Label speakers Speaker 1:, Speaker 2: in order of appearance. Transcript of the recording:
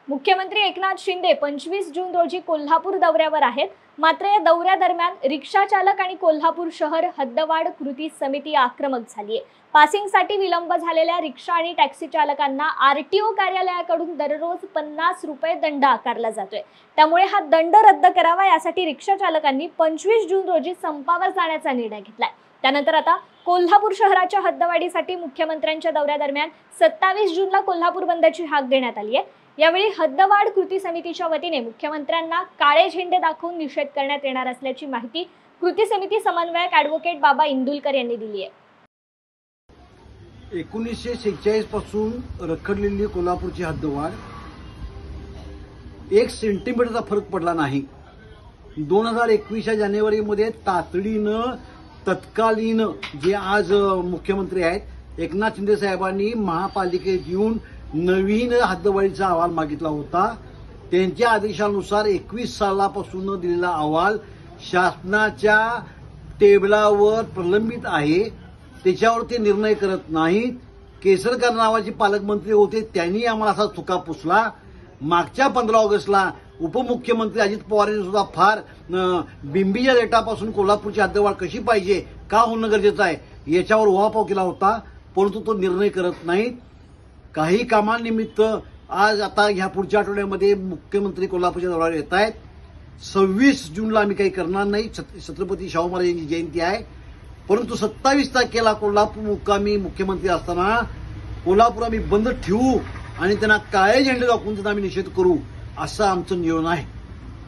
Speaker 1: मुख्यमंत्री एकनाथ शिंदे 25 जून रोजी कोल्हापूर दौऱ्यावर आहेत। मात्र या दौऱ्यादरम्यान रिक्षा चालक आणि कोल्हापूर शहर हद्दवाढ कृती समिती आक्रमक झाली आहे। पासिंगसाठी विलंब झालेल्या रिक्षा आणि टॅक्सी चालकांना आरटीओ कार्यालयाकडून दररोज 50 रुपये दंड आकारला जातोय। त्यामुळे हा दंड रद्द करावा यासाठी रिक्षा चालकांनी 25 जून रोजी संपावर जाण्याचा निर्णय घेतलाय। त्यानंतर आता कोल्हापूर शहराच्या हद्दवाढीसाठी मुख्यमंत्र्यांच्या दौऱ्यादरम्यान 27 जूनला कोल्हापूर बंदची हाक देण्यात आली आहे। यावेळी हद्दवाढ कृती समितीच्या वतीने मुख्यमंत्र्यांना काळे झेंडे दाखवून निषेध करण्यात येणार असल्याची माहिती कृती समिती समन्वयक ॲडव्होकेट बाबा इंदुलकर यांनी दिली आहे।
Speaker 2: 1946 पासून रखडलेली कोल्हापूरची हद्दवाढ 1 सेंटीमीटरचा फरक पडला नाही। 2021 जानेवारीमध्ये तातडीनं तत्कालीन जे आज मुख्यमंत्री आहेत एकनाथ शिंदे साहेबांनी महापालिकेत येऊन नवीन हद्दवाढीचा अहवाल मागितला होता। त्यांच्या आदेशानुसार 21 सालापासून दिलेला अहवाल शासनाच्या टेबलावर प्रलंबित आहे। त्याच्यावर ते निर्णय करत नाहीत। केसरकर नावाचे पालकमंत्री होते, त्यांनी आम्हाला असा चुका पुसला। मागच्या 15 ऑगस्टला उपमुख्यमंत्री अजित पवार यांनी सुद्धा फार बिंबीच्या डेटापासून कोल्हापूरची हद्दवाढ कशी पाहिजे, का होणं गरजेचं आहे याच्यावर उहापोह केला होता, परंतु तो निर्णय करत नाहीत। काही कामानिमित्त आज आता ह्या पुढच्या आठवड्यामध्ये मुख्यमंत्री कोल्हापूरच्या दौऱ्यावर येत आहेत। 26 जूनला आम्ही काही करणार नाही, छत्रपती शाहू महाराज यांची जयंती आहे। परंतु 27 तारखेला कोल्हापूर मुक्कामी मुख्यमंत्री असताना कोल्हापूर आम्ही बंद ठेवू आणि त्यांना काळे झेंडे दाखवून त्यांना आम्ही निषेध करू असं आमचं नियोजन आहे।